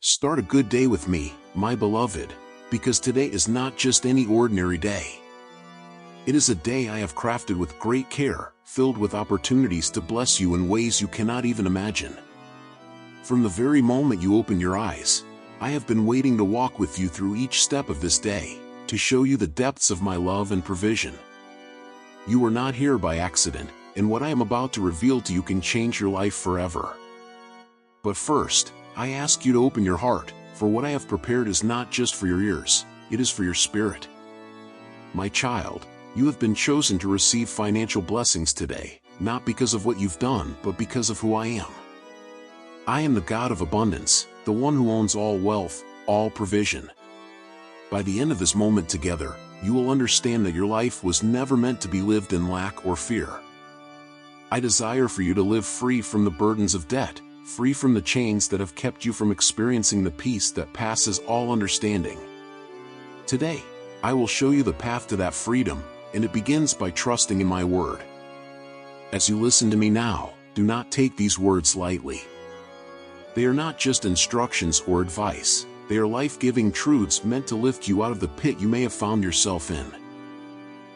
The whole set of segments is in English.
Start a good day with me, my beloved, because today is not just any ordinary day. It is a day I have crafted with great care, filled with opportunities to bless you in ways you cannot even imagine. From the very moment you open your eyes, I have been waiting to walk with you through each step of this day, to show you the depths of my love and provision. You were not here by accident, and what I am about to reveal to you can change your life forever. But first, I ask you to open your heart, for what I have prepared is not just for your ears, it is for your spirit. My child, you have been chosen to receive financial blessings today, not because of what you've done, but because of who I am. I am the God of abundance, the one who owns all wealth, all provision. By the end of this moment together, you will understand that your life was never meant to be lived in lack or fear. I desire for you to live free from the burdens of debt, free from the chains that have kept you from experiencing the peace that passes all understanding. Today, I will show you the path to that freedom, and it begins by trusting in my word. As you listen to me now, do not take these words lightly. They are not just instructions or advice, they are life-giving truths meant to lift you out of the pit you may have found yourself in.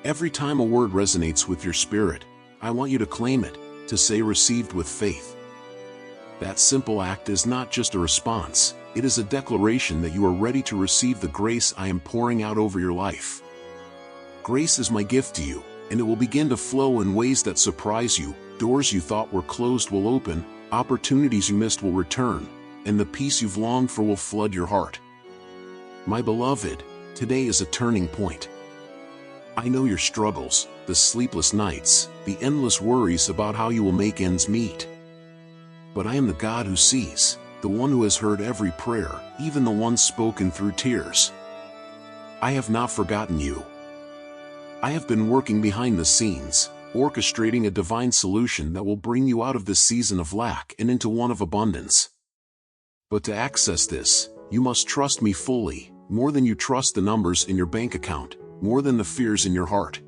Every time a word resonates with your spirit, I want you to claim it, to say received with faith. That simple act is not just a response, it is a declaration that you are ready to receive the grace I am pouring out over your life. Grace is my gift to you, and it will begin to flow in ways that surprise you. Doors you thought were closed will open, opportunities you missed will return, and the peace you've longed for will flood your heart. My beloved, today is a turning point. I know your struggles, the sleepless nights, the endless worries about how you will make ends meet. But I am the God who sees, the one who has heard every prayer, even the ones spoken through tears. I have not forgotten you. I have been working behind the scenes, orchestrating a divine solution that will bring you out of this season of lack and into one of abundance. But to access this, you must trust me fully, more than you trust the numbers in your bank account, more than the fears in your heart.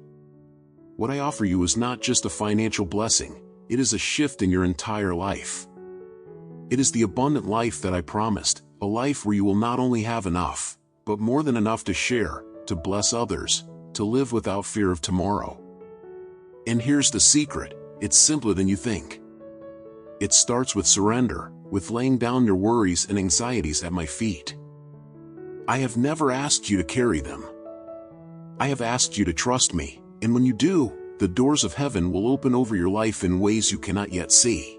What I offer you is not just a financial blessing, it is a shift in your entire life. It is the abundant life that I promised, a life where you will not only have enough, but more than enough to share, to bless others, to live without fear of tomorrow. And here's the secret, it's simpler than you think. It starts with surrender, with laying down your worries and anxieties at my feet. I have never asked you to carry them. I have asked you to trust me, and when you do, the doors of heaven will open over your life in ways you cannot yet see.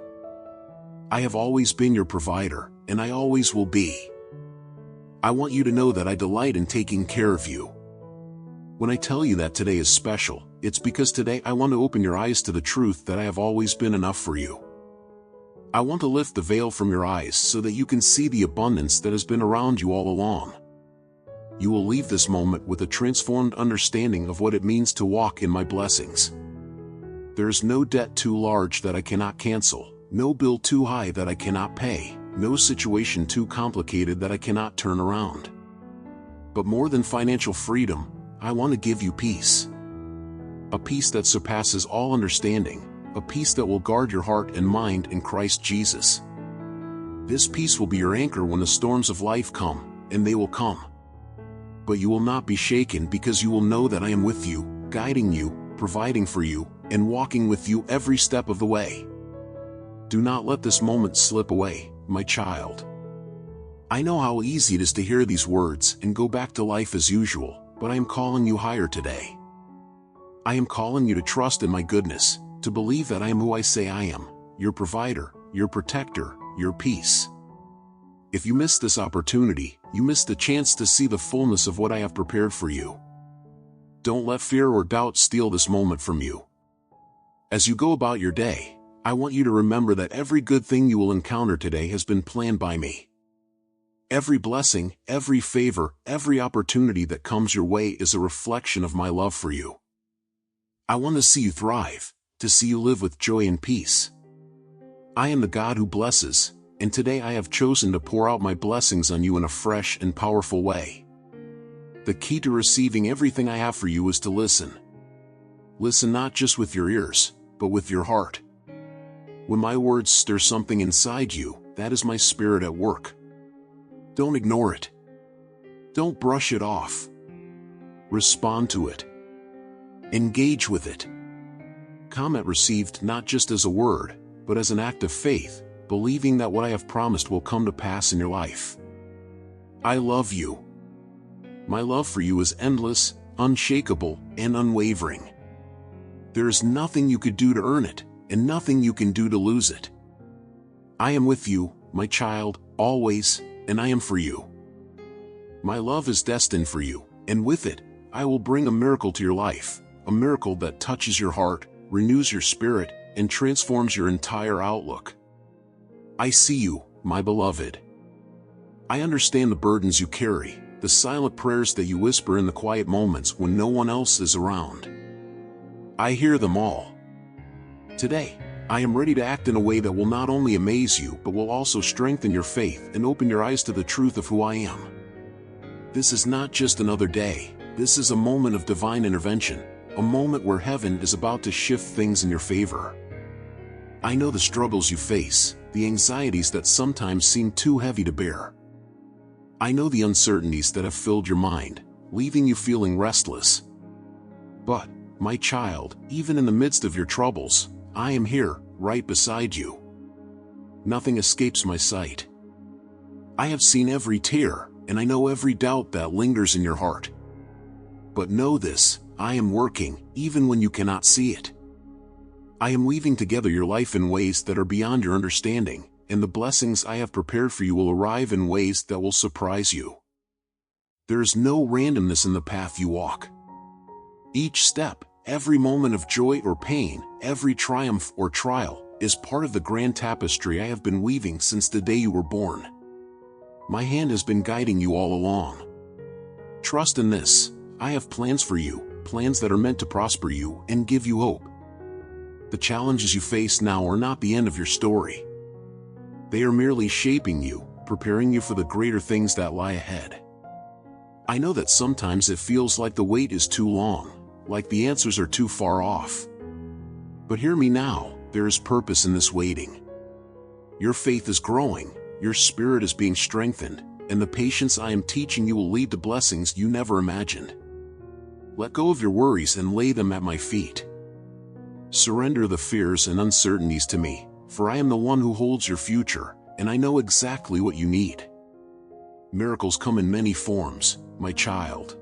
I have always been your provider, and I always will be. I want you to know that I delight in taking care of you. When I tell you that today is special, it's because today I want to open your eyes to the truth that I have always been enough for you. I want to lift the veil from your eyes so that you can see the abundance that has been around you all along. You will leave this moment with a transformed understanding of what it means to walk in my blessings. There is no debt too large that I cannot cancel, no bill too high that I cannot pay, no situation too complicated that I cannot turn around. But more than financial freedom, I want to give you peace. A peace that surpasses all understanding, a peace that will guard your heart and mind in Christ Jesus. This peace will be your anchor when the storms of life come, and they will come. But you will not be shaken because you will know that I am with you, guiding you, providing for you, and walking with you every step of the way. Do not let this moment slip away, my child. I know how easy it is to hear these words and go back to life as usual, but I am calling you higher today. I am calling you to trust in my goodness, to believe that I am who I say I am, your provider, your protector, your peace. If you miss this opportunity, you miss the chance to see the fullness of what I have prepared for you. Don't let fear or doubt steal this moment from you. As you go about your day, I want you to remember that every good thing you will encounter today has been planned by me. Every blessing, every favor, every opportunity that comes your way is a reflection of my love for you. I want to see you thrive, to see you live with joy and peace. I am the God who blesses, and today I have chosen to pour out my blessings on you in a fresh and powerful way. The key to receiving everything I have for you is to listen. Listen not just with your ears, but with your heart. When my words stir something inside you, that is my spirit at work. Don't ignore it. Don't brush it off. Respond to it. Engage with it. Comment received not just as a word, but as an act of faith, believing that what I have promised will come to pass in your life. I love you. My love for you is endless, unshakable, and unwavering. There is nothing you could do to earn it, and nothing you can do to lose it. I am with you, my child, always, and I am for you. My love is destined for you, and with it, I will bring a miracle to your life, a miracle that touches your heart, renews your spirit, and transforms your entire outlook. I see you, my beloved. I understand the burdens you carry, the silent prayers that you whisper in the quiet moments when no one else is around. I hear them all. Today, I am ready to act in a way that will not only amaze you but will also strengthen your faith and open your eyes to the truth of who I am. This is not just another day, this is a moment of divine intervention, a moment where heaven is about to shift things in your favor. I know the struggles you face, the anxieties that sometimes seem too heavy to bear. I know the uncertainties that have filled your mind, leaving you feeling restless. But, my child, even in the midst of your troubles, I am here, right beside you. Nothing escapes my sight. I have seen every tear, and I know every doubt that lingers in your heart. But know this, I am working, even when you cannot see it. I am weaving together your life in ways that are beyond your understanding, and the blessings I have prepared for you will arrive in ways that will surprise you. There is no randomness in the path you walk. Each step, every moment of joy or pain, every triumph or trial, is part of the grand tapestry I have been weaving since the day you were born. My hand has been guiding you all along. Trust in this, I have plans for you, plans that are meant to prosper you and give you hope. The challenges you face now are not the end of your story. They are merely shaping you, preparing you for the greater things that lie ahead. I know that sometimes it feels like the wait is too long, like the answers are too far off. But hear me now, there is purpose in this waiting. Your faith is growing, your spirit is being strengthened, and the patience I am teaching you will lead to blessings you never imagined. Let go of your worries and lay them at my feet. Surrender the fears and uncertainties to me, for I am the one who holds your future, and I know exactly what you need. Miracles come in many forms, my child.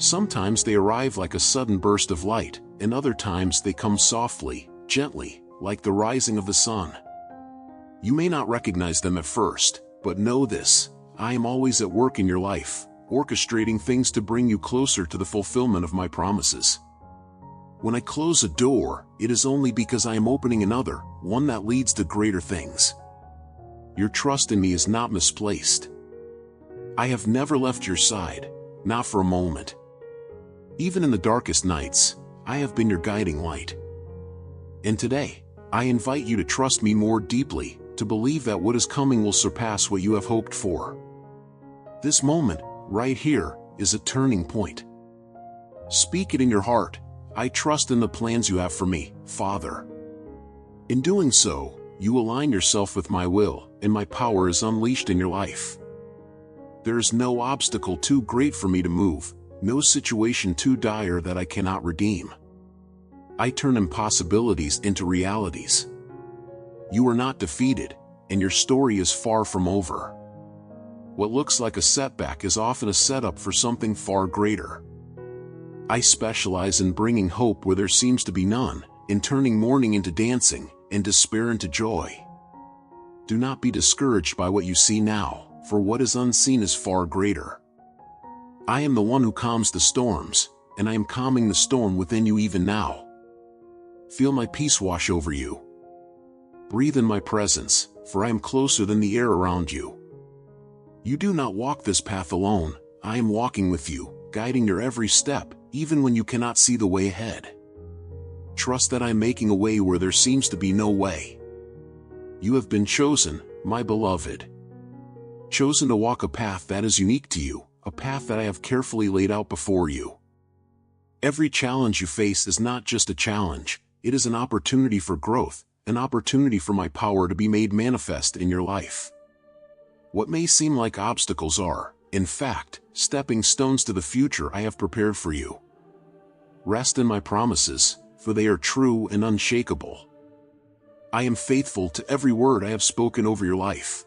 Sometimes they arrive like a sudden burst of light, and other times they come softly, gently, like the rising of the sun. You may not recognize them at first, but know this, I am always at work in your life, orchestrating things to bring you closer to the fulfillment of my promises. When I close a door, it is only because I am opening another, one that leads to greater things. Your trust in me is not misplaced. I have never left your side, not for a moment. Even in the darkest nights, I have been your guiding light. And today, I invite you to trust me more deeply, to believe that what is coming will surpass what you have hoped for. This moment, right here, is a turning point. Speak it in your heart, I trust in the plans you have for me, Father. In doing so, you align yourself with my will, and my power is unleashed in your life. There is no obstacle too great for me to move, no situation too dire that I cannot redeem. I turn impossibilities into realities. You are not defeated, and your story is far from over. What looks like a setback is often a setup for something far greater. I specialize in bringing hope where there seems to be none, in turning mourning into dancing, and despair into joy. Do not be discouraged by what you see now, for what is unseen is far greater. I am the one who calms the storms, and I am calming the storm within you even now. Feel my peace wash over you. Breathe in my presence, for I am closer than the air around you. You do not walk this path alone, I am walking with you, guiding your every step, even when you cannot see the way ahead. Trust that I am making a way where there seems to be no way. You have been chosen, my beloved. Chosen to walk a path that is unique to you, a path that I have carefully laid out before you. Every challenge you face is not just a challenge, it is an opportunity for growth, an opportunity for my power to be made manifest in your life. What may seem like obstacles are, in fact, stepping stones to the future I have prepared for you. Rest in my promises, for they are true and unshakable. I am faithful to every word I have spoken over your life.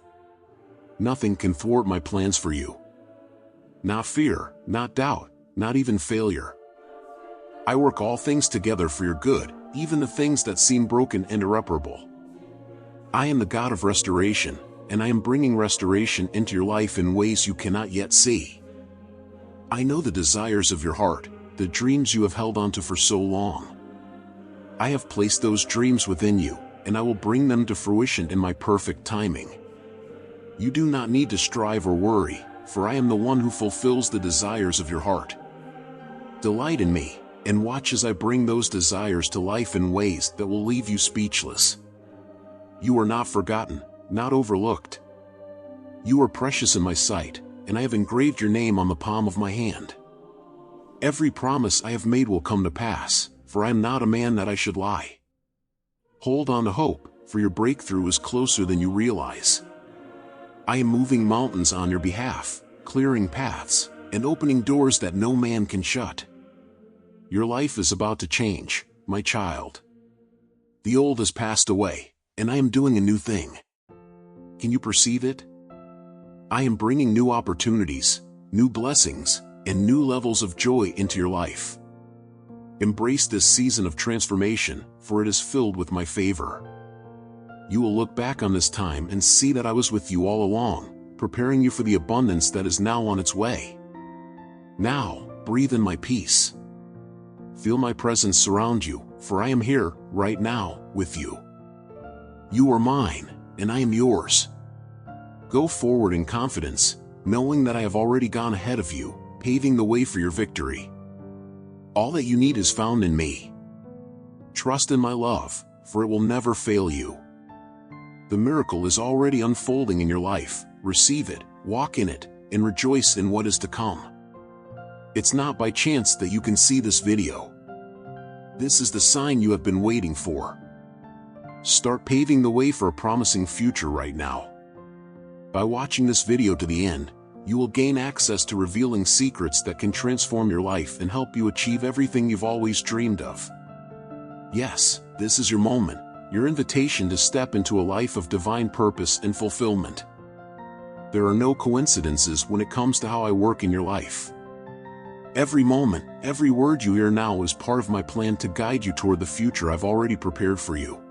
Nothing can thwart my plans for you. Not fear, not doubt, not even failure. I work all things together for your good, even the things that seem broken and irreparable. I am the God of restoration, and I am bringing restoration into your life in ways you cannot yet see. I know the desires of your heart, the dreams you have held onto for so long. I have placed those dreams within you, and I will bring them to fruition in my perfect timing. You do not need to strive or worry, for I am the one who fulfills the desires of your heart. Delight in me, and watch as I bring those desires to life in ways that will leave you speechless. You are not forgotten, not overlooked. You are precious in my sight, and I have engraved your name on the palm of my hand. Every promise I have made will come to pass, for I am not a man that I should lie. Hold on to hope, for your breakthrough is closer than you realize. I am moving mountains on your behalf, clearing paths, and opening doors that no man can shut. Your life is about to change, my child. The old has passed away, and I am doing a new thing. Can you perceive it? I am bringing new opportunities, new blessings, and new levels of joy into your life. Embrace this season of transformation, for it is filled with my favor. You will look back on this time and see that I was with you all along, preparing you for the abundance that is now on its way. Now, breathe in my peace. Feel my presence surround you, for I am here, right now, with you. You are mine, and I am yours. Go forward in confidence, knowing that I have already gone ahead of you, paving the way for your victory. All that you need is found in me. Trust in my love, for it will never fail you. The miracle is already unfolding in your life. Receive it, walk in it, and rejoice in what is to come. It's not by chance that you can see this video. This is the sign you have been waiting for. Start paving the way for a promising future right now. By watching this video to the end, you will gain access to revealing secrets that can transform your life and help you achieve everything you've always dreamed of. Yes, this is your moment, your invitation to step into a life of divine purpose and fulfillment. There are no coincidences when it comes to how I work in your life. Every moment, every word you hear now is part of my plan to guide you toward the future I've already prepared for you.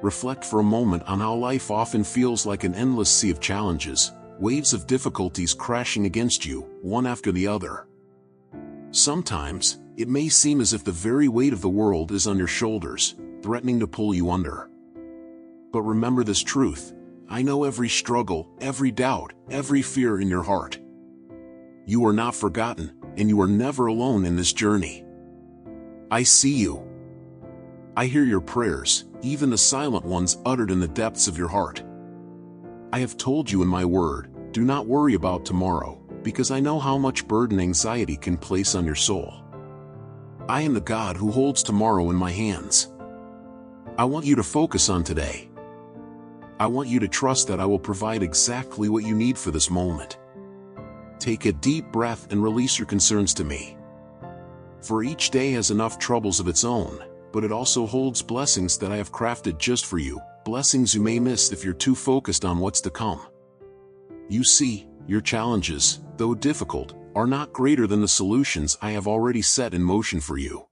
Reflect for a moment on how life often feels like an endless sea of challenges, waves of difficulties crashing against you, one after the other. Sometimes, it may seem as if the very weight of the world is on your shoulders, threatening to pull you under. But remember this truth: I know every struggle, every doubt, every fear in your heart. You are not forgotten, and you are never alone in this journey. I see you. I hear your prayers, even the silent ones uttered in the depths of your heart. I have told you in my word, do not worry about tomorrow, because I know how much burden anxiety can place on your soul. I am the God who holds tomorrow in my hands. I want you to focus on today. I want you to trust that I will provide exactly what you need for this moment. Take a deep breath and release your concerns to me. For each day has enough troubles of its own, but it also holds blessings that I have crafted just for you, blessings you may miss if you're too focused on what's to come. You see, your challenges, though difficult, are not greater than the solutions I have already set in motion for you.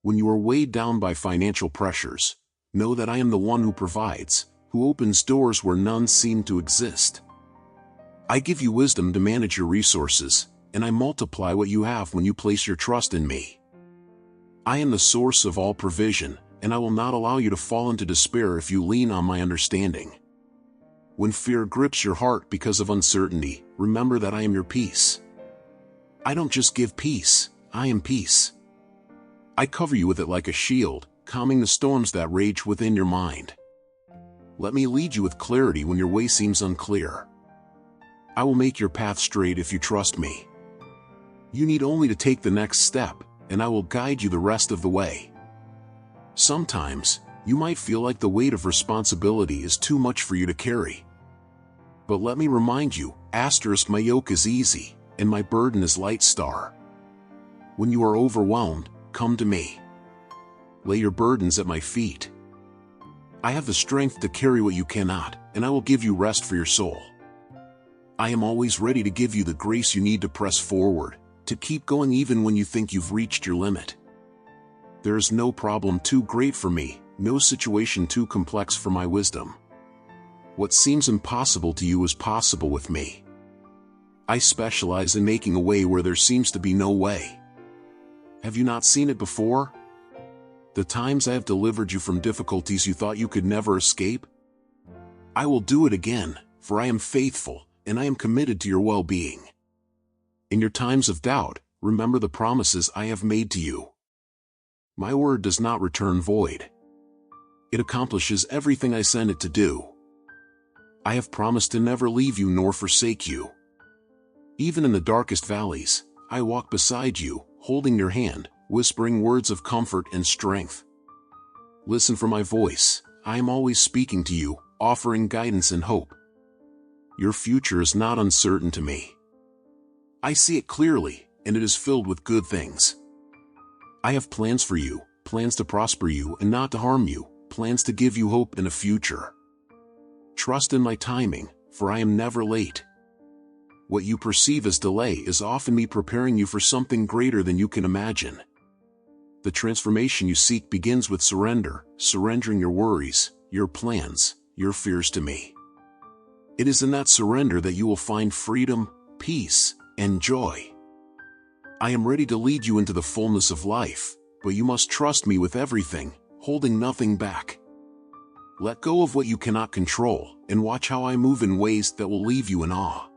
When you are weighed down by financial pressures, know that I am the one who provides, who opens doors where none seem to exist. I give you wisdom to manage your resources, and I multiply what you have when you place your trust in me. I am the source of all provision, and I will not allow you to fall into despair if you lean on my understanding. When fear grips your heart because of uncertainty, remember that I am your peace. I don't just give peace, I am peace. I cover you with it like a shield, calming the storms that rage within your mind. Let me lead you with clarity when your way seems unclear. I will make your path straight if you trust me. You need only to take the next step, and I will guide you the rest of the way. Sometimes, you might feel like the weight of responsibility is too much for you to carry. But let me remind you, my yoke is easy, and my burden is light. When you are overwhelmed, come to me. Lay your burdens at my feet. I have the strength to carry what you cannot, and I will give you rest for your soul. I am always ready to give you the grace you need to press forward, to keep going even when you think you've reached your limit. There is no problem too great for me, no situation too complex for my wisdom. What seems impossible to you is possible with me. I specialize in making a way where there seems to be no way. Have you not seen it before? The times I have delivered you from difficulties you thought you could never escape? I will do it again, for I am faithful, and I am committed to your well-being. In your times of doubt, remember the promises I have made to you. My word does not return void. It accomplishes everything I send it to do. I have promised to never leave you nor forsake you. Even in the darkest valleys, I walk beside you, holding your hand, whispering words of comfort and strength. Listen for my voice. I am always speaking to you, offering guidance and hope. Your future is not uncertain to me. I see it clearly, and it is filled with good things. I have plans for you, plans to prosper you and not to harm you, plans to give you hope and a future. Trust in my timing, for I am never late. What you perceive as delay is often me preparing you for something greater than you can imagine. The transformation you seek begins with surrender, surrendering your worries, your plans, your fears to me. It is in that surrender that you will find freedom, peace, and joy. I am ready to lead you into the fullness of life, but you must trust me with everything, holding nothing back. Let go of what you cannot control, and watch how I move in ways that will leave you in awe.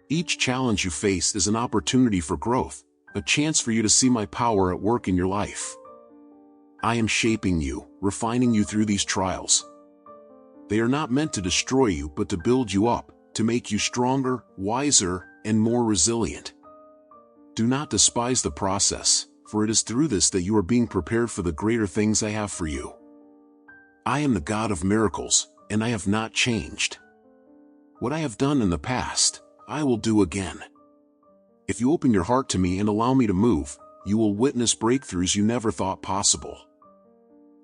Each challenge you face is an opportunity for growth, a chance for you to see my power at work in your life. I am shaping you, refining you through these trials. They are not meant to destroy you but to build you up, to make you stronger, wiser, and more resilient. Do not despise the process, for it is through this that you are being prepared for the greater things I have for you. I am the God of miracles, and I have not changed. What I have done in the past, I will do again. If you open your heart to me and allow me to move, you will witness breakthroughs you never thought possible.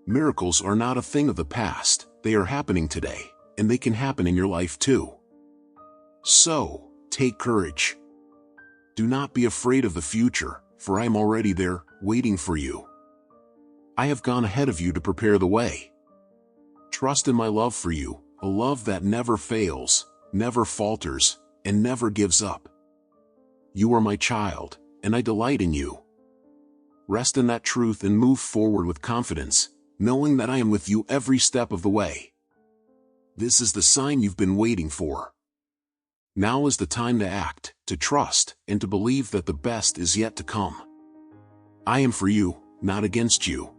Miracles are not a thing of the past, they are happening today, and they can happen in your life too. So, take courage. Do not be afraid of the future, for I am already there, waiting for you. I have gone ahead of you to prepare the way. Trust in my love for you, a love that never fails, never falters, and never gives up. You are my child, and I delight in you. Rest in that truth and move forward with confidence, knowing that I am with you every step of the way. This is the sign you've been waiting for. Now is the time to act, to trust, and to believe that the best is yet to come. I am for you, not against you.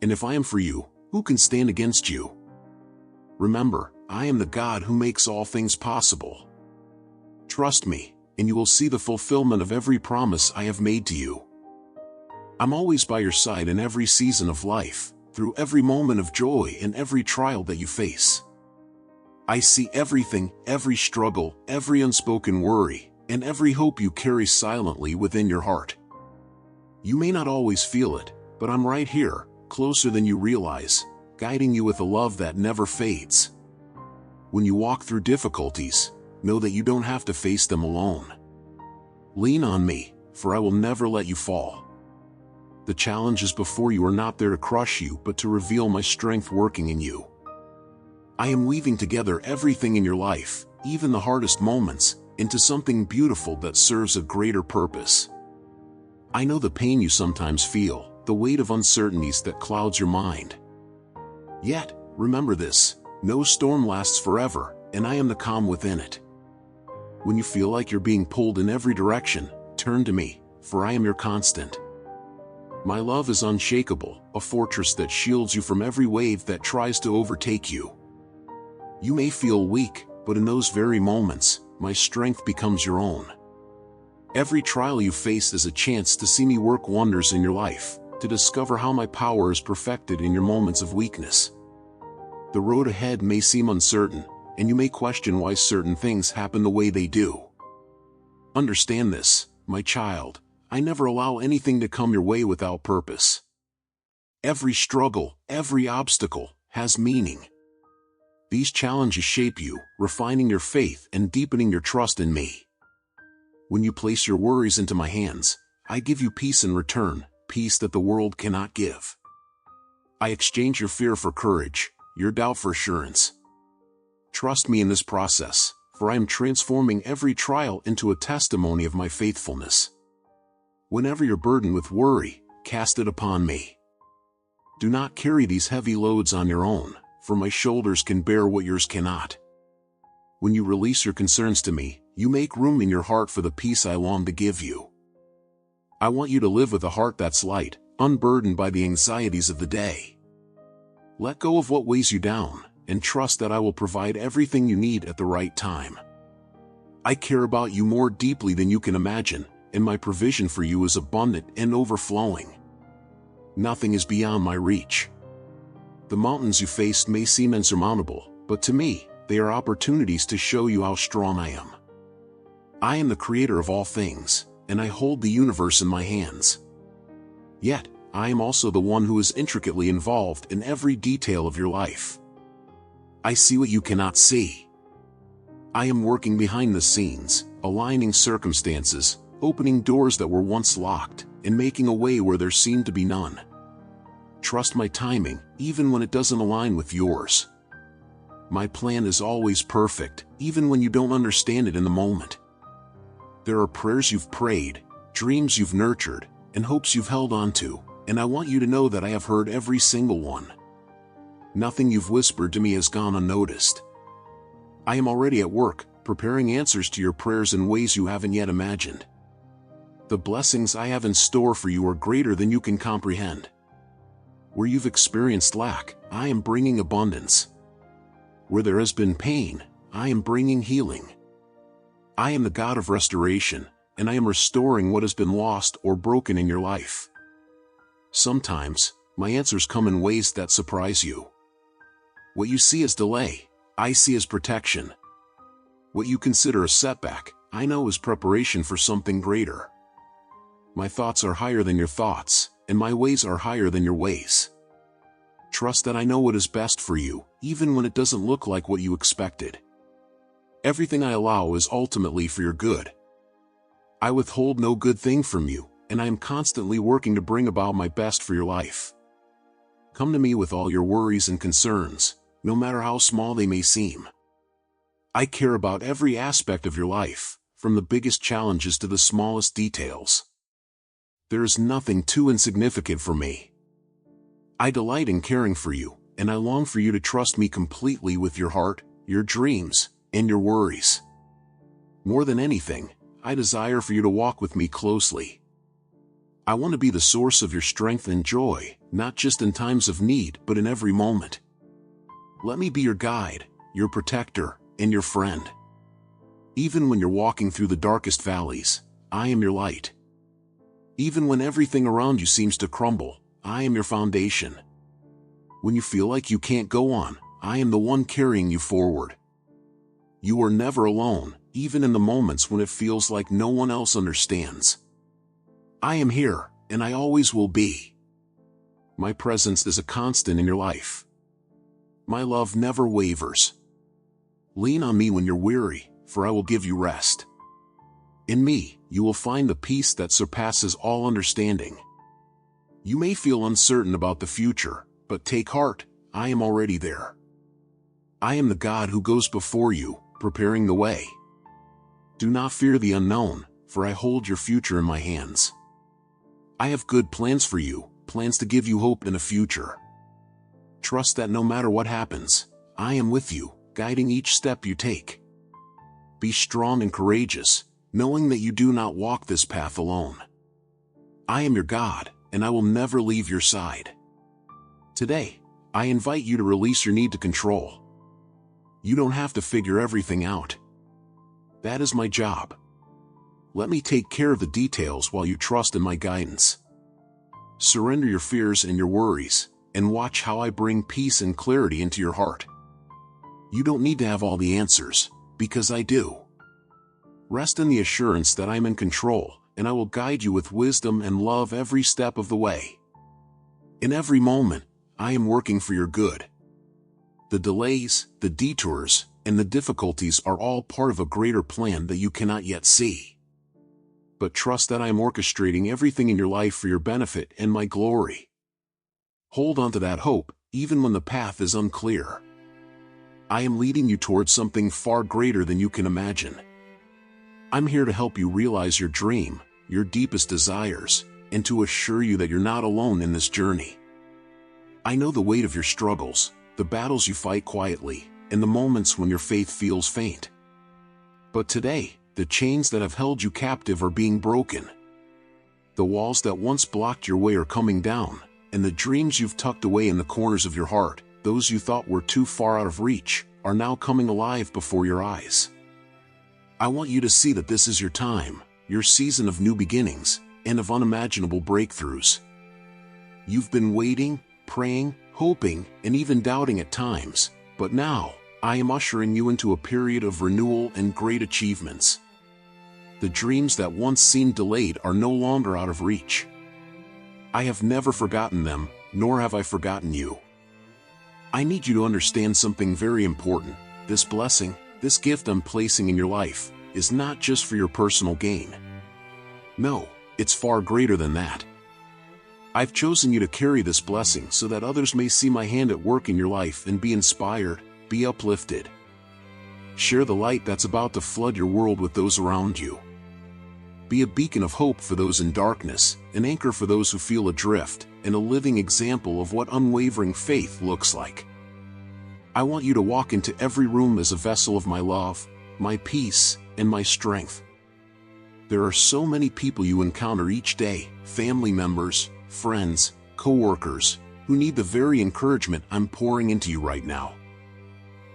And if I am for you, who can stand against you? Remember, I am the God who makes all things possible. Trust me, and you will see the fulfillment of every promise I have made to you. I'm always by your side in every season of life, through every moment of joy and every trial that you face. I see everything, every struggle, every unspoken worry, and every hope you carry silently within your heart. You may not always feel it, but I'm right here, closer than you realize, guiding you with a love that never fades. When you walk through difficulties, know that you don't have to face them alone. Lean on me, for I will never let you fall. The challenges before you are not there to crush you but to reveal my strength working in you. I am weaving together everything in your life, even the hardest moments, into something beautiful that serves a greater purpose. I know the pain you sometimes feel, the weight of uncertainties that clouds your mind. Yet, remember this, no storm lasts forever, and I am the calm within it. When you feel like you're being pulled in every direction, turn to me, for I am your constant. My love is unshakable, a fortress that shields you from every wave that tries to overtake you. You may feel weak, but in those very moments, my strength becomes your own. Every trial you face is a chance to see me work wonders in your life, to discover how my power is perfected in your moments of weakness. The road ahead may seem uncertain, and you may question why certain things happen the way they do. Understand this, my child, I never allow anything to come your way without purpose. Every struggle, every obstacle, has meaning. These challenges shape you, refining your faith and deepening your trust in me. When you place your worries into my hands, I give you peace in return, peace that the world cannot give. I exchange your fear for courage, your doubt for assurance. Trust me in this process, for I am transforming every trial into a testimony of my faithfulness. Whenever you're burdened with worry, cast it upon me. Do not carry these heavy loads on your own, for my shoulders can bear what yours cannot. When you release your concerns to me, you make room in your heart for the peace I long to give you. I want you to live with a heart that's light, unburdened by the anxieties of the day. Let go of what weighs you down, and trust that I will provide everything you need at the right time. I care about you more deeply than you can imagine, and my provision for you is abundant and overflowing. Nothing is beyond my reach. The mountains you faced may seem insurmountable, but to me, they are opportunities to show you how strong I am. I am the creator of all things, and I hold the universe in my hands. Yet, I am also the one who is intricately involved in every detail of your life. I see what you cannot see. I am working behind the scenes, aligning circumstances, opening doors that were once locked, and making a way where there seemed to be none. Trust my timing, even when it doesn't align with yours. My plan is always perfect, even when you don't understand it in the moment. There are prayers you've prayed, dreams you've nurtured, and hopes you've held on to, and I want you to know that I have heard every single one. Nothing you've whispered to me has gone unnoticed. I am already at work, preparing answers to your prayers in ways you haven't yet imagined. The blessings I have in store for you are greater than you can comprehend. Where you've experienced lack, I am bringing abundance. Where there has been pain, I am bringing healing. I am the God of restoration, and I am restoring what has been lost or broken in your life. Sometimes, my answers come in ways that surprise you. What you see as delay, I see as protection. What you consider a setback, I know is preparation for something greater. My thoughts are higher than your thoughts, and my ways are higher than your ways. Trust that I know what is best for you, even when it doesn't look like what you expected. Everything I allow is ultimately for your good. I withhold no good thing from you, and I am constantly working to bring about my best for your life. Come to me with all your worries and concerns, no matter how small they may seem. I care about every aspect of your life, from the biggest challenges to the smallest details. There is nothing too insignificant for me. I delight in caring for you, and I long for you to trust me completely with your heart, your dreams, and your worries. More than anything, I desire for you to walk with me closely. I want to be the source of your strength and joy, not just in times of need but in every moment. Let me be your guide, your protector, and your friend. Even when you're walking through the darkest valleys, I am your light. Even when everything around you seems to crumble, I am your foundation. When you feel like you can't go on, I am the one carrying you forward. You are never alone, even in the moments when it feels like no one else understands. I am here, and I always will be. My presence is a constant in your life. My love never wavers. Lean on me when you're weary, for I will give you rest. In me, you will find the peace that surpasses all understanding. You may feel uncertain about the future, but take heart, I am already there. I am the God who goes before you, preparing the way. Do not fear the unknown, for I hold your future in my hands. I have good plans for you, plans to give you hope in a future. Trust that no matter what happens, I am with you, guiding each step you take. Be strong and courageous, knowing that you do not walk this path alone. I am your God, and I will never leave your side. Today, I invite you to release your need to control. You don't have to figure everything out. That is my job. Let me take care of the details while you trust in my guidance. Surrender your fears and your worries, and watch how I bring peace and clarity into your heart. You don't need to have all the answers, because I do. Rest in the assurance that I'm in control, and I will guide you with wisdom and love every step of the way. In every moment, I am working for your good. The delays, the detours, and the difficulties are all part of a greater plan that you cannot yet see. But trust that I am orchestrating everything in your life for your benefit and my glory. Hold on to that hope, even when the path is unclear. I am leading you towards something far greater than you can imagine. I'm here to help you realize your dream, your deepest desires, and to assure you that you're not alone in this journey. I know the weight of your struggles, the battles you fight quietly, and the moments when your faith feels faint. But today, the chains that have held you captive are being broken. The walls that once blocked your way are coming down, and the dreams you've tucked away in the corners of your heart, those you thought were too far out of reach, are now coming alive before your eyes. I want you to see that this is your time, your season of new beginnings, and of unimaginable breakthroughs. You've been waiting, praying, hoping, and even doubting at times, but now, I am ushering you into a period of renewal and great achievements. The dreams that once seemed delayed are no longer out of reach. I have never forgotten them, nor have I forgotten you. I need you to understand something very important. This blessing, this gift I'm placing in your life, is not just for your personal gain. No, it's far greater than that. I've chosen you to carry this blessing so that others may see my hand at work in your life and be inspired, be uplifted. Share the light that's about to flood your world with those around you. Be a beacon of hope for those in darkness, an anchor for those who feel adrift, and a living example of what unwavering faith looks like. I want you to walk into every room as a vessel of my love, my peace, and my strength. There are so many people you encounter each day, family members, friends, co-workers, who need the very encouragement I'm pouring into you right now.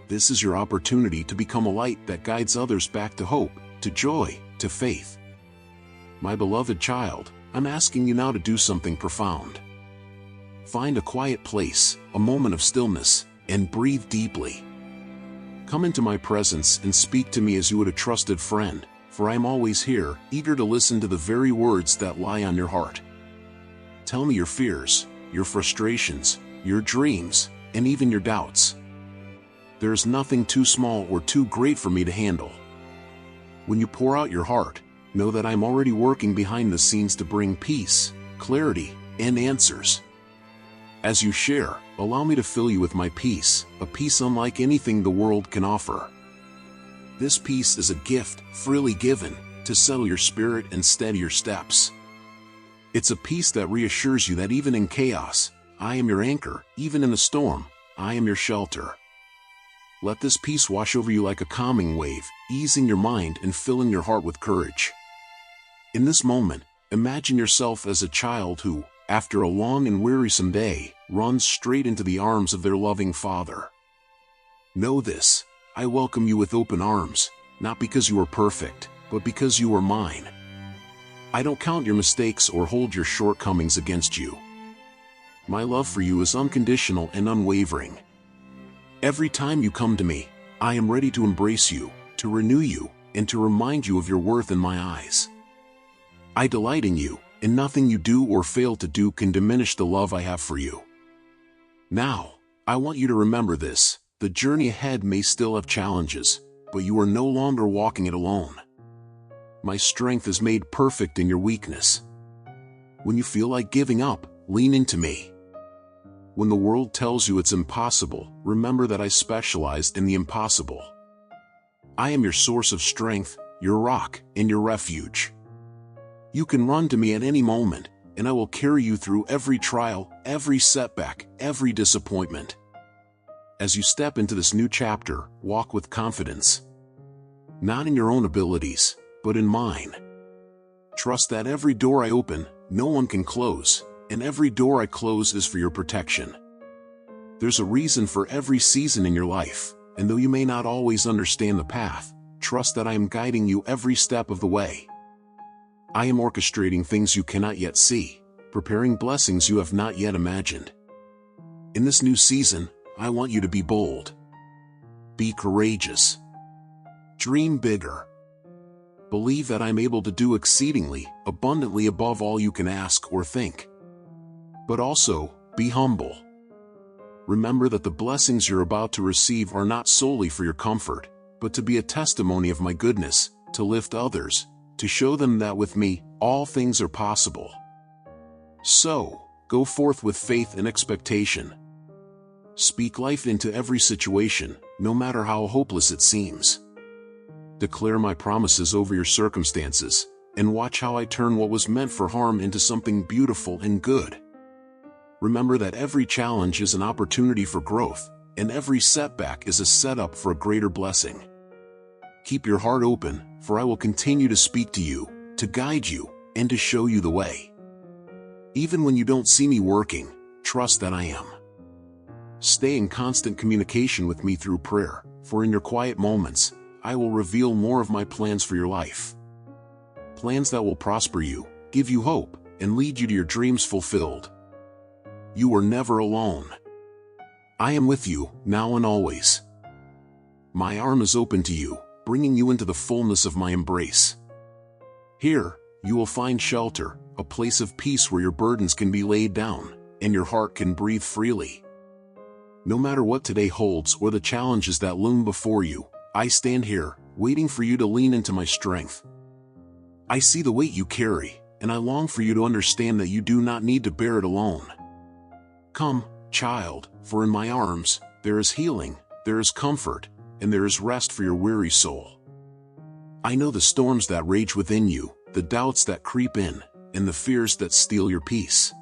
This is your opportunity to become a light that guides others back to hope, to joy, to faith. My beloved child, I'm asking you now to do something profound. Find a quiet place, a moment of stillness, and breathe deeply. Come into my presence and speak to me as you would a trusted friend, for I am always here, eager to listen to the very words that lie on your heart. Tell me your fears, your frustrations, your dreams, and even your doubts. There is nothing too small or too great for me to handle. When you pour out your heart, know that I'm already working behind the scenes to bring peace, clarity, and answers. As you share, allow me to fill you with my peace, a peace unlike anything the world can offer. This peace is a gift, freely given, to settle your spirit and steady your steps. It's a peace that reassures you that even in chaos, I am your anchor, even in the storm, I am your shelter. Let this peace wash over you like a calming wave, easing your mind and filling your heart with courage. In this moment, imagine yourself as a child who, after a long and wearisome day, runs straight into the arms of their loving Father. Know this, I welcome you with open arms, not because you are perfect, but because you are mine. I don't count your mistakes or hold your shortcomings against you. My love for you is unconditional and unwavering. Every time you come to me, I am ready to embrace you, to renew you, and to remind you of your worth in my eyes. I delight in you, and nothing you do or fail to do can diminish the love I have for you. Now, I want you to remember this, the journey ahead may still have challenges, but you are no longer walking it alone. My strength is made perfect in your weakness. When you feel like giving up, lean into me. When the world tells you it's impossible, remember that I specialize in the impossible. I am your source of strength, your rock, and your refuge. You can run to me at any moment, and I will carry you through every trial, every setback, every disappointment. As you step into this new chapter, walk with confidence. Not in your own abilities, but in mine. Trust that every door I open, no one can close, and every door I close is for your protection. There's a reason for every season in your life, and though you may not always understand the path, trust that I am guiding you every step of the way. I am orchestrating things you cannot yet see, preparing blessings you have not yet imagined. In this new season, I want you to be bold. Be courageous. Dream bigger. Believe that I'm able to do exceedingly, abundantly above all you can ask or think. But also, be humble. Remember that the blessings you're about to receive are not solely for your comfort, but to be a testimony of my goodness, to lift others, to show them that with me, all things are possible. So, go forth with faith and expectation. Speak life into every situation, no matter how hopeless it seems. Declare my promises over your circumstances, and watch how I turn what was meant for harm into something beautiful and good. Remember that every challenge is an opportunity for growth, and every setback is a setup for a greater blessing. Keep your heart open, for I will continue to speak to you, to guide you, and to show you the way. Even when you don't see me working, trust that I am. Stay in constant communication with me through prayer, for in your quiet moments, I will reveal more of my plans for your life. Plans that will prosper you, give you hope, and lead you to your dreams fulfilled. You are never alone. I am with you, now and always. My arm is open to you, bringing you into the fullness of my embrace. Here, you will find shelter, a place of peace where your burdens can be laid down, and your heart can breathe freely. No matter what today holds or the challenges that loom before you, I stand here, waiting for you to lean into my strength. I see the weight you carry, and I long for you to understand that you do not need to bear it alone. Come, child, for in my arms, there is healing, there is comfort, and there is rest for your weary soul. I know the storms that rage within you, the doubts that creep in, and the fears that steal your peace.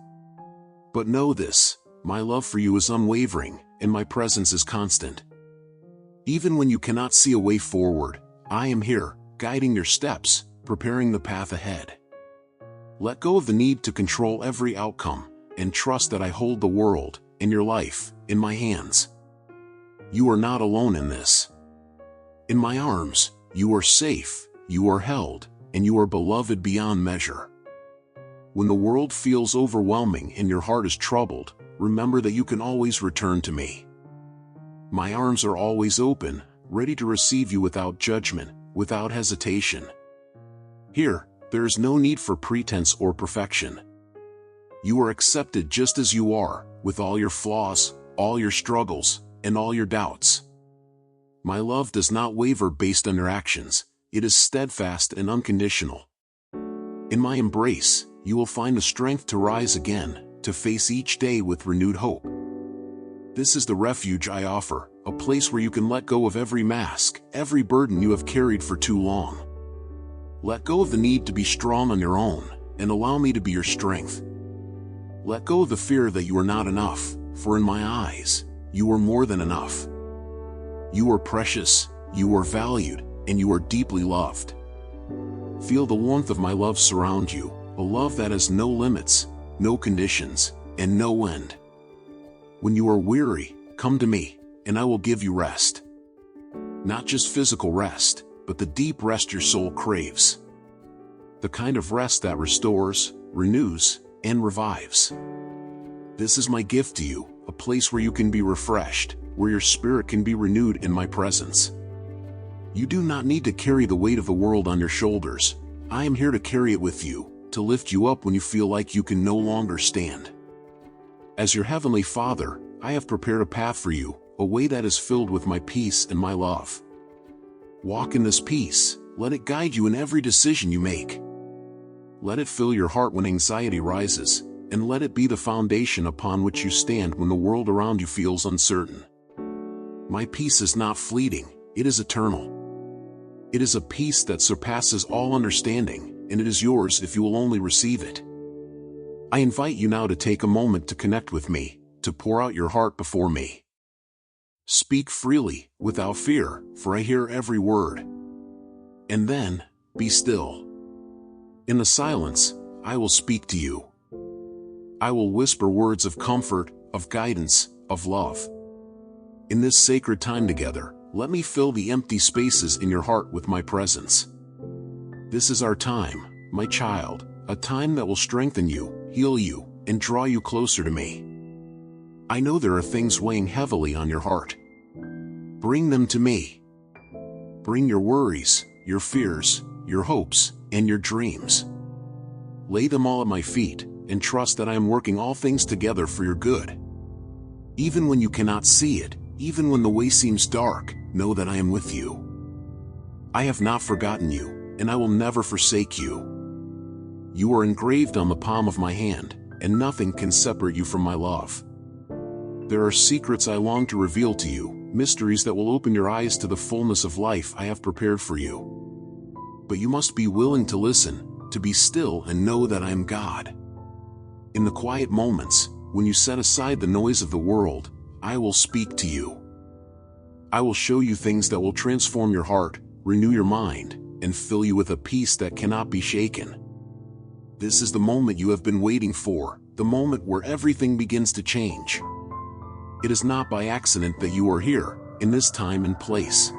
But know this, my love for you is unwavering, and my presence is constant. Even when you cannot see a way forward, I am here, guiding your steps, preparing the path ahead. Let go of the need to control every outcome, and trust that I hold the world, and your life, in my hands. You are not alone in this. In my arms, you are safe, you are held, and you are beloved beyond measure. When the world feels overwhelming and your heart is troubled, remember that you can always return to me. My arms are always open, ready to receive you without judgment, without hesitation. Here, there is no need for pretense or perfection. You are accepted just as you are, with all your flaws, all your struggles, and all your doubts. My love does not waver based on your actions, it is steadfast and unconditional. In my embrace, you will find the strength to rise again, to face each day with renewed hope. This is the refuge I offer, a place where you can let go of every mask, every burden you have carried for too long. Let go of the need to be strong on your own, and allow me to be your strength. Let go of the fear that you are not enough, for in my eyes, you are more than enough. You are precious, you are valued, and you are deeply loved. Feel the warmth of my love surround you, a love that has no limits, no conditions, and no end. When you are weary, come to me, and I will give you rest. Not just physical rest, but the deep rest your soul craves. The kind of rest that restores, renews, and revives. This is my gift to you, a place where you can be refreshed, where your spirit can be renewed in my presence. You do not need to carry the weight of the world on your shoulders. I am here to carry it with you, to lift you up when you feel like you can no longer stand. As your heavenly Father, I have prepared a path for you, a way that is filled with my peace and my love. Walk in this peace, let it guide you in every decision you make. Let it fill your heart when anxiety rises, and let it be the foundation upon which you stand when the world around you feels uncertain. My peace is not fleeting, it is eternal. It is a peace that surpasses all understanding, and it is yours if you will only receive it. I invite you now to take a moment to connect with me, to pour out your heart before me. Speak freely, without fear, for I hear every word. And then, be still. In the silence, I will speak to you. I will whisper words of comfort, of guidance, of love. In this sacred time together, let me fill the empty spaces in your heart with my presence. This is our time, my child, a time that will strengthen you, heal you, and draw you closer to me. I know there are things weighing heavily on your heart. Bring them to me. Bring your worries, your fears, your hopes, and your dreams. Lay them all at my feet, and trust that I am working all things together for your good. Even when you cannot see it, even when the way seems dark, know that I am with you. I have not forgotten you, and I will never forsake you. You are engraved on the palm of my hand, and nothing can separate you from my love. There are secrets I long to reveal to you, mysteries that will open your eyes to the fullness of life I have prepared for you. But you must be willing to listen, to be still and know that I am God. In the quiet moments, when you set aside the noise of the world, I will speak to you. I will show you things that will transform your heart, renew your mind, and fill you with a peace that cannot be shaken. This is the moment you have been waiting for, the moment where everything begins to change. It is not by accident that you are here, in this time and place.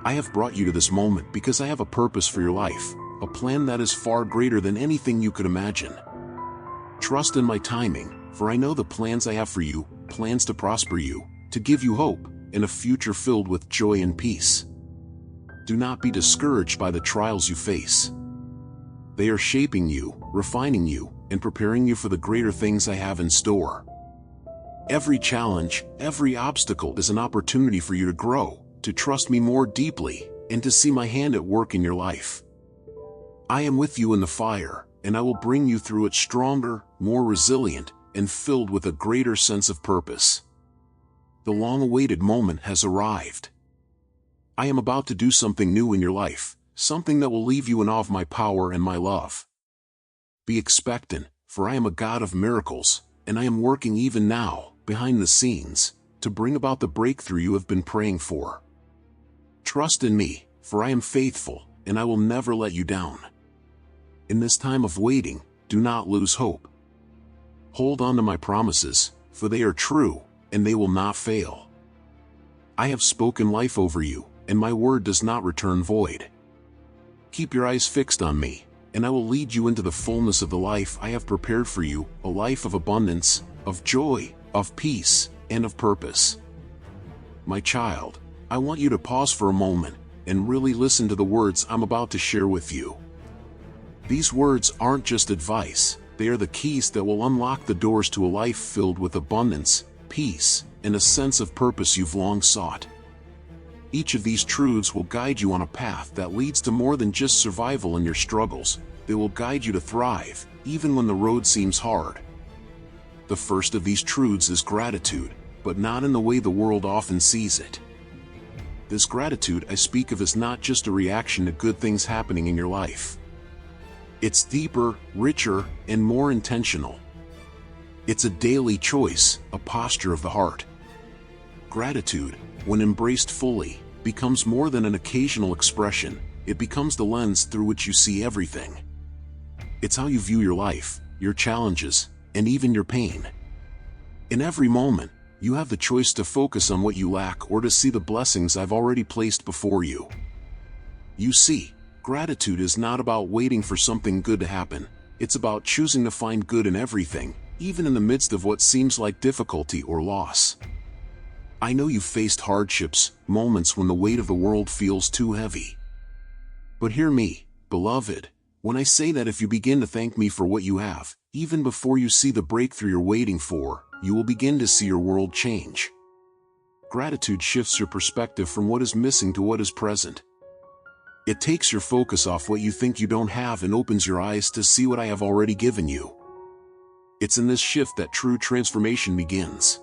I have brought you to this moment because I have a purpose for your life, a plan that is far greater than anything you could imagine. Trust in my timing, for I know the plans I have for you, plans to prosper you, to give you hope, and a future filled with joy and peace. Do not be discouraged by the trials you face. They are shaping you, refining you, and preparing you for the greater things I have in store. Every challenge, every obstacle is an opportunity for you to grow, to trust me more deeply, and to see my hand at work in your life. I am with you in the fire, and I will bring you through it stronger, more resilient, and filled with a greater sense of purpose. The long-awaited moment has arrived. I am about to do something new in your life, something that will leave you in awe of my power and my love. Be expectant, for I am a God of miracles, and I am working even now, behind the scenes, to bring about the breakthrough you have been praying for. Trust in me, for I am faithful, and I will never let you down. In this time of waiting, do not lose hope. Hold on to my promises, for they are true, and they will not fail. I have spoken life over you, and my word does not return void. Keep your eyes fixed on me, and I will lead you into the fullness of the life I have prepared for you, a life of abundance, of joy, of peace, and of purpose. My child, I want you to pause for a moment, and really listen to the words I'm about to share with you. These words aren't just advice, they are the keys that will unlock the doors to a life filled with abundance, peace, and a sense of purpose you've long sought. Each of these truths will guide you on a path that leads to more than just survival in your struggles. They will guide you to thrive, even when the road seems hard. The first of these truths is gratitude, but not in the way the world often sees it. This gratitude I speak of is not just a reaction to good things happening in your life. It's deeper, richer, and more intentional. It's a daily choice, a posture of the heart. Gratitude, when embraced fully, becomes more than an occasional expression. It becomes the lens through which you see everything. It's how you view your life, your challenges, and even your pain. In every moment, you have the choice to focus on what you lack or to see the blessings I've already placed before you. You see, gratitude is not about waiting for something good to happen. It's about choosing to find good in everything, even in the midst of what seems like difficulty or loss. I know you've faced hardships, moments when the weight of the world feels too heavy. But hear me, beloved, when I say that if you begin to thank me for what you have, even before you see the breakthrough you're waiting for, you will begin to see your world change. Gratitude shifts your perspective from what is missing to what is present. It takes your focus off what you think you don't have and opens your eyes to see what I have already given you. It's in this shift that true transformation begins.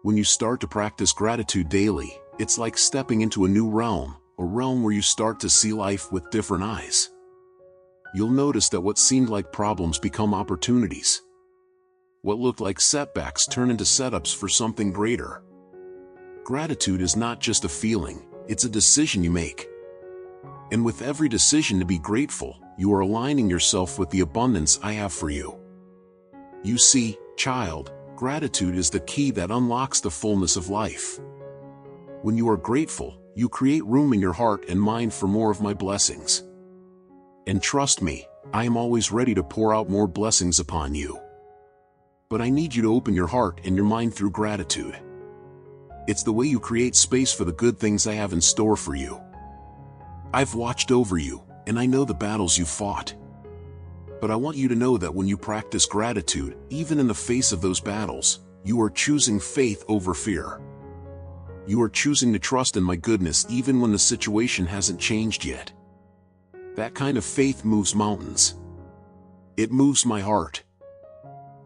When you start to practice gratitude daily, it's like stepping into a new realm, a realm where you start to see life with different eyes. You'll notice that what seemed like problems become opportunities. What looked like setbacks turn into setups for something greater. Gratitude is not just a feeling, it's a decision you make. And with every decision to be grateful, you are aligning yourself with the abundance I have for you. You see, child, gratitude is the key that unlocks the fullness of life. When you are grateful, you create room in your heart and mind for more of my blessings. And trust me, I am always ready to pour out more blessings upon you. But I need you to open your heart and your mind through gratitude. It's the way you create space for the good things I have in store for you. I've watched over you, and I know the battles you fought. But I want you to know that when you practice gratitude, even in the face of those battles, you are choosing faith over fear. You are choosing to trust in my goodness even when the situation hasn't changed yet. That kind of faith moves mountains. It moves my heart.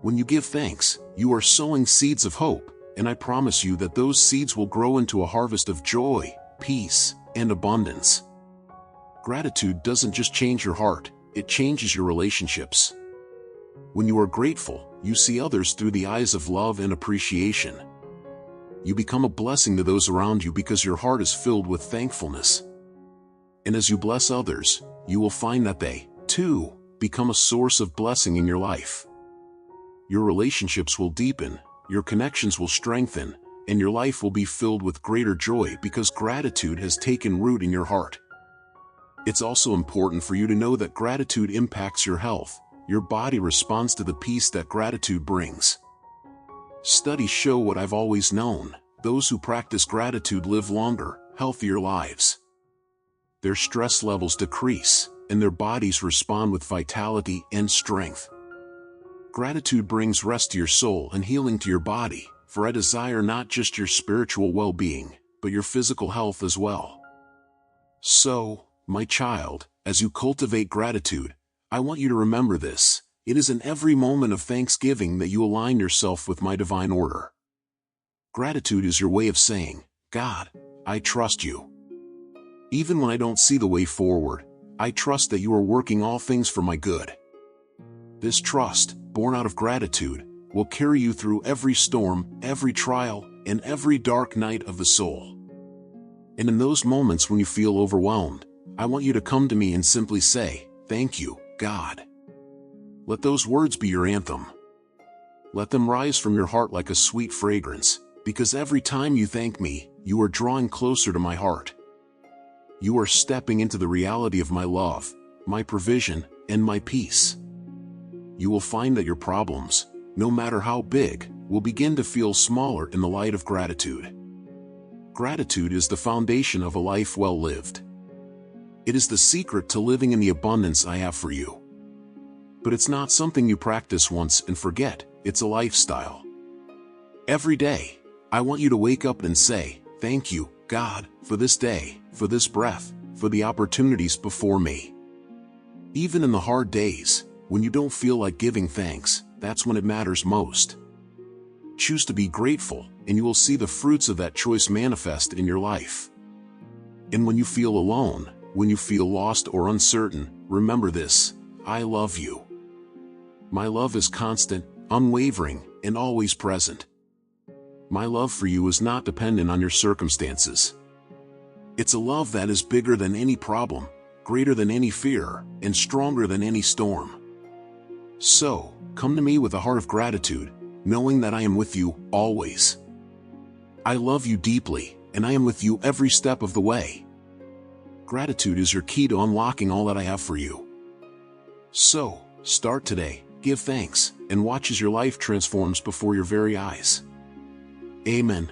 When you give thanks, you are sowing seeds of hope, and I promise you that those seeds will grow into a harvest of joy, peace, and abundance. Gratitude doesn't just change your heart, it changes your relationships. When you are grateful, you see others through the eyes of love and appreciation. You become a blessing to those around you because your heart is filled with thankfulness. And as you bless others, you will find that they, too, become a source of blessing in your life. Your relationships will deepen, your connections will strengthen, and your life will be filled with greater joy because gratitude has taken root in your heart. It's also important for you to know that gratitude impacts your health. Your body responds to the peace that gratitude brings. Studies show what I've always known: those who practice gratitude live longer, healthier lives. Their stress levels decrease, and their bodies respond with vitality and strength. Gratitude brings rest to your soul and healing to your body, for I desire not just your spiritual well-being, but your physical health as well. So, my child, as you cultivate gratitude, I want you to remember this: it is in every moment of thanksgiving that you align yourself with my divine order. Gratitude is your way of saying, God, I trust you. Even when I don't see the way forward, I trust that you are working all things for my good. This trust, born out of gratitude, will carry you through every storm, every trial, and every dark night of the soul. And in those moments when you feel overwhelmed, I want you to come to me and simply say, thank you, God. Let those words be your anthem. Let them rise from your heart like a sweet fragrance, because every time you thank me, you are drawing closer to my heart. You are stepping into the reality of my love, my provision, and my peace. You will find that your problems, no matter how big, will begin to feel smaller in the light of gratitude. Gratitude is the foundation of a life well lived. It is the secret to living in the abundance I have for you. But it's not something you practice once and forget, it's a lifestyle. Every day, I want you to wake up and say, thank you, God, for this day, for this breath, for the opportunities before me. Even in the hard days, when you don't feel like giving thanks, that's when it matters most. Choose to be grateful, and you will see the fruits of that choice manifest in your life. And when you feel alone, when you feel lost or uncertain, remember this: I love you. My love is constant, unwavering, and always present. My love for you is not dependent on your circumstances. It's a love that is bigger than any problem, greater than any fear, and stronger than any storm. So, come to me with a heart of gratitude, knowing that I am with you always. I love you deeply, and I am with you every step of the way. Gratitude is your key to unlocking all that I have for you. So, start today, give thanks, and watch as your life transforms before your very eyes. Amen.